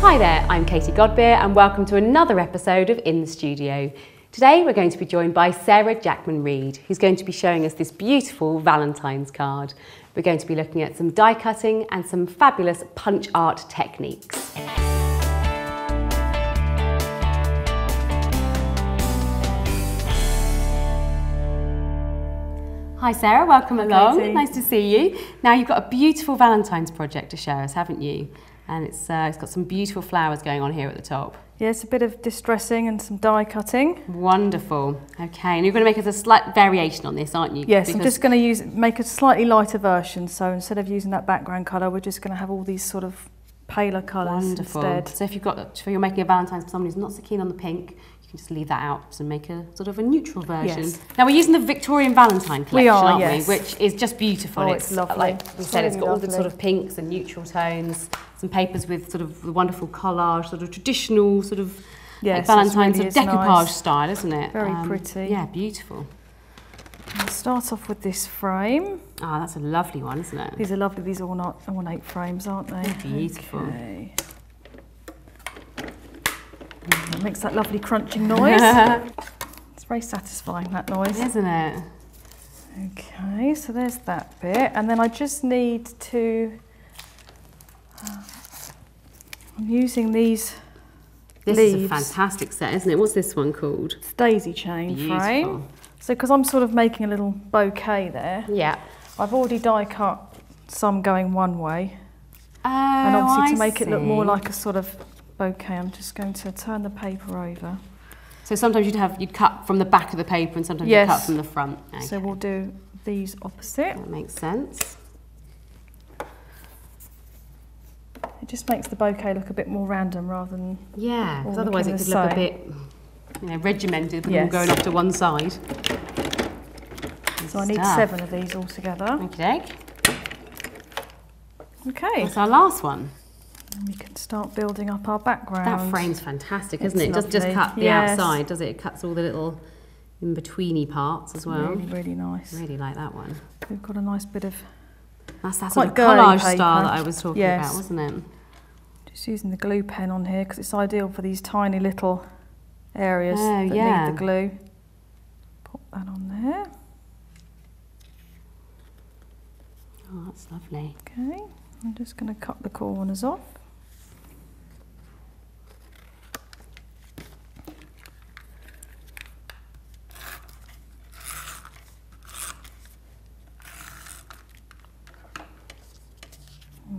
Hi there, I'm Katie Godbeer and welcome to another episode of In the Studio. Today we're going to be joined by Sarah Jackman Read, who's going to be showing us this beautiful Valentine's card. We're going to be looking at some die cutting and some fabulous punch art techniques. Hi Sarah, welcome along. Katie. Nice to see you. Now you've got a beautiful Valentine's project to show us, haven't you? And it's got some beautiful flowers going on here at the top. Yes, a bit of distressing and some die cutting. Wonderful. Okay, and you're going to make us a slight variation on this, aren't you? Yes, because I'm just going to make a slightly lighter version. So instead of using that background colour, we're just going to have all these sort of paler colours instead. So if you're making a Valentine's for someone who's not so keen on the pink, you can just leave that out and make a sort of a neutral version. Yes. Now we're using the Victorian Valentine collection, aren't yes. we? Which is just beautiful. Oh, it's lovely. Like we said, it's got all the lovely. sort of pinks and neutral tones, some papers with sort of the wonderful collage, sort of traditional sort of like Valentine's really sort of decoupage nice. style, isn't it? Very pretty. Yeah, beautiful. I'll start off with this frame. Ah, that's a lovely one, isn't it? These are lovely. These are ornate frames, aren't they? They're beautiful. Okay. It makes that lovely crunching noise. It's very satisfying, that noise. Isn't it? Okay, so there's that bit. And then I just need to... I'm using these This leaves. is a fantastic set, isn't it? What's this one called? It's daisy chain Beautiful. frame. So because I'm sort of making a little bouquet there, Yeah. I've already die cut some going one way. Oh, And obviously I to make it look see. more like a sort of bouquet, I'm just going to turn the paper over. So sometimes you'd cut from the back of the paper and sometimes Yes. you'd cut from the front. Okay. So we'll do these opposite. That makes sense. It just makes the bouquet look a bit more random rather than... Yeah, because all otherwise it looking could the look a same. bit regimented, but all Yes. going off to one side. So I need Stuff. 7 of these altogether. Okay. Okay, That's our last one. and we can start building up our background. That frame's fantastic, isn't It's it? Just lovely. cut the Yes. outside, does it? It cuts all the little in-betweeny parts as well. Really, really nice. Really like that one. We've got a nice bit of... That's that Quite sort of girly collage paper. style that I was talking Yes. about, wasn't it? Just using the glue pen on here because it's ideal for these tiny little areas Oh, that yeah. need the glue. Pop that on there. Oh, that's lovely. Okay, I'm just going to cut the corners off.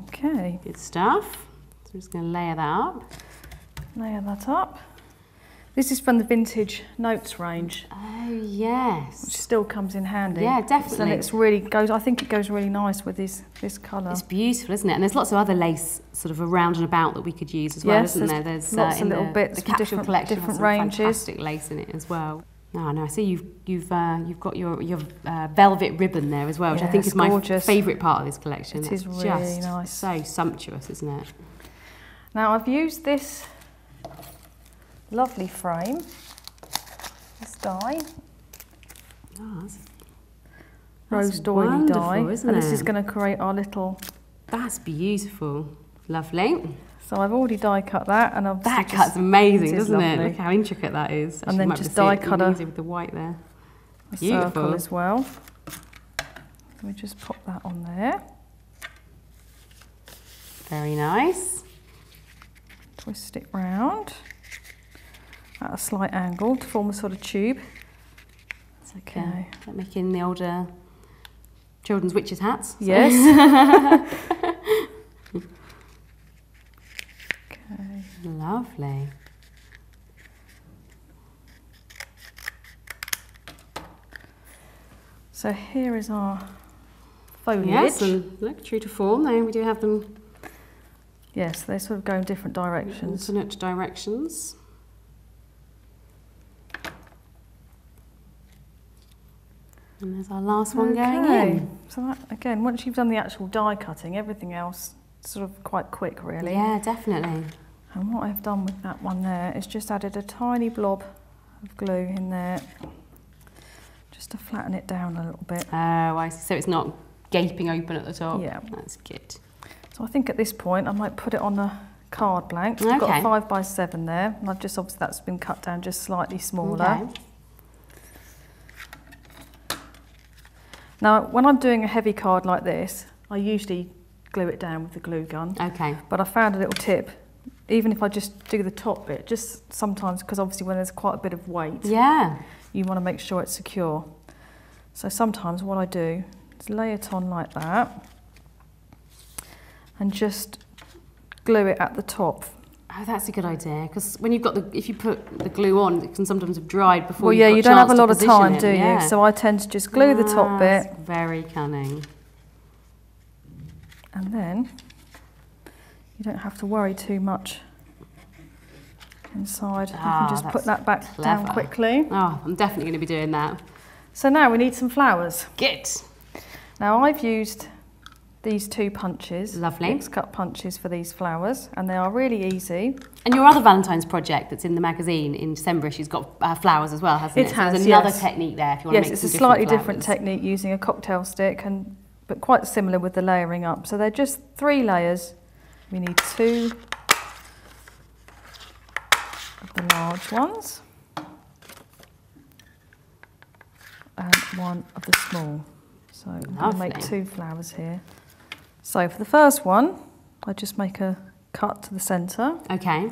Okay, Good stuff. So I'm just going to layer that up. layer that up. This is from the vintage notes range, Oh, yes. which still comes in handy. Yeah, definitely. And it's really I think it goes really nice with this colour. It's beautiful, isn't it? And there's lots of other lace sort of around and about that we could use as well, Yes, isn't there? there's There's lots of in little bits the from capsule different- collection has different some ranges. fantastic lace in it as well. No, I see you've got your velvet ribbon there as well, which I Yeah, think it's is my gorgeous. favourite part of this collection. It is That's really just nice. so sumptuous, isn't it? Now I've used this lovely frame, this die, Oh, rose doily wonderful, die, isn't and this it? is going to create our little... that's beautiful. Lovely. So I've already die cut that, and I've That cut's amazing, it is doesn't it? lovely. Look how intricate that is. And then you might be just able to die see it cut a- easy with the white there. a Beautiful. circle as well. So we just pop that on there, Very nice. twist it round at a slight angle to form a sort of tube. It's like Okay. like making the older children's witches' hats. Yes. Okay. Lovely. So here is our foliage. Yes, and look, true to form, though, we do have them Yes, they sort of go in different directions. alternate directions. And there's our last one going in. So that, again, once you've done the actual die cutting, everything else is sort of quite quick, really. Yeah, definitely. And what I've done with that one there is just added a tiny blob of glue in there, just to flatten it down a little bit. Oh, I see. So it's not gaping open at the top. Yeah. That's good. So I think at this point I might put it on a card blanks. Okay. I've got a 5x7 there, and I've just, obviously that's been cut down just slightly smaller. Okay. Now, when I'm doing a heavy card like this, I usually glue it down with the glue gun. Okay. But I found a little tip, even if I just do the top bit, just sometimes, because obviously when there's quite a bit of weight, Yeah. you want to make sure it's secure. So sometimes what I do is lay it on like that and just glue it at the top. Oh, that's a good idea, because when you've got if you put the glue on, it can sometimes have dried before. Well, you've yeah, got you don't have a chance lot to of time, position do it. you? Yeah. So I tend to just glue the top bit, That's very cunning. and then you don't have to worry too much inside. You can just put that back down quickly. Oh, I'm definitely going to be doing that. So now we need some flowers. Good. Now I've used these 2 punches, Lovely. mixed cut punches for these flowers, and they are really easy. And your other Valentine's project that's in the magazine in December, she's got flowers as well, hasn't it? It has, There's another yes. technique there if you want to make Yes, some it's a slightly different flowers. technique using a cocktail stick, but quite similar with the layering up. So they're just 3 layers. We need 2 of the large ones and 1 of the small. So I'm going to make 2 flowers here. So for the first one, I just make a cut to the centre. Okay.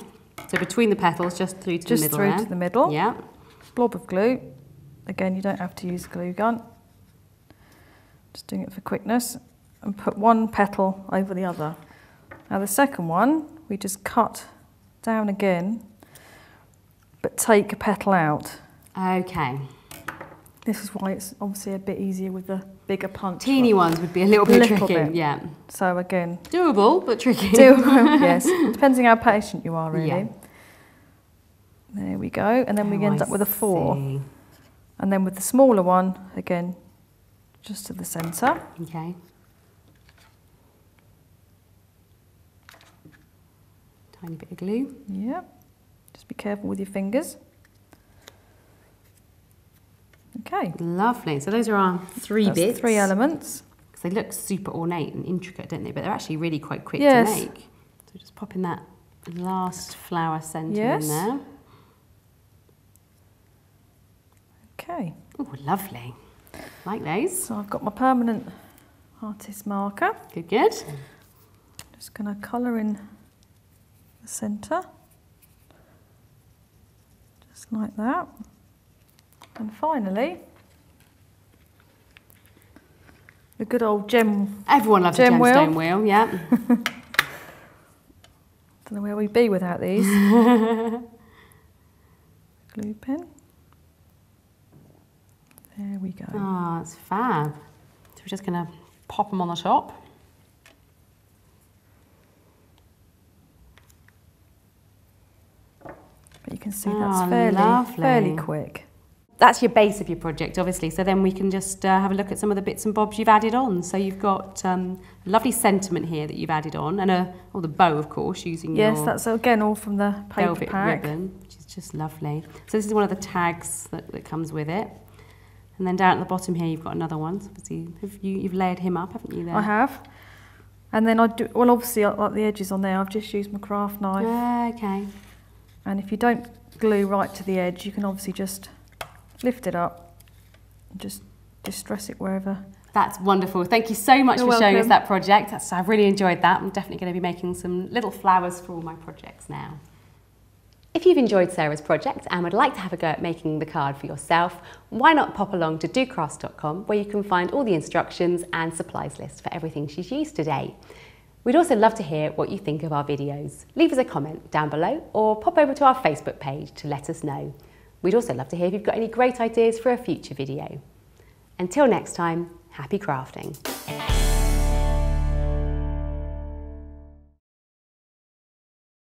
So between the petals, just through to the middle. Just through to the middle. Yeah. Blob of glue. Again, you don't have to use a glue gun. Just doing it for quickness. And put 1 petal over the other. Now the second one, we just cut down again, but take a petal out. Okay. This is why it's obviously a bit easier with the bigger punch. Teeny ones would be a little bit tricky. Yeah. So again, Doable, but tricky. doable, yes. Depends on how patient you are, really. Yeah. There we go. And then we end up with a 4. See. And then with the smaller one, again, just to the centre. Okay. Tiny bit of glue. Yeah. Just be careful with your fingers. Okay. Lovely. So those are our 3 That's bits. the 3 elements. Because they look super ornate and intricate, don't they? But they're actually really quite quick Yes. to make. So just popping that last flower centre Yes. in there. Okay. Oh, lovely. Like those. So I've got my permanent artist marker. Good, good. Just going to colour in the centre. Just like that. And finally, the good old gem. Everyone loves a Gem wheel. gemstone wheel, yeah. Don't know where we'd be without these. Glue pen. There we go. Oh, it's fab. So we're just going to pop them on the top. But you can see that's fairly quick. That's your base of your project, obviously, so then we can just have a look at some of the bits and bobs you've added on. So you've got a lovely sentiment here that you've added on, and the bow, of course, using Yes, your that's again all from the paper velvet pack. ribbon, which is just lovely. So this is one of the tags that comes with it. And then down at the bottom here, you've got another one. So obviously, you've layered him up, haven't you, there? I have. And then I do, well, obviously, like the edges on there, I've just used my craft knife. Okay. And if you don't glue right to the edge, you can obviously just lift it up and just distress it wherever. That's wonderful. Thank you so much You're for showing us welcome. that project. I've really enjoyed that. I'm definitely going to be making some little flowers for all my projects now. If you've enjoyed Sarah's project and would like to have a go at making the card for yourself, why not pop along to docrafts.com, where you can find all the instructions and supplies list for everything she's used today. We'd also love to hear what you think of our videos. Leave us a comment down below or pop over to our Facebook page to let us know. We'd also love to hear if you've got any great ideas for a future video. Until next time, happy crafting.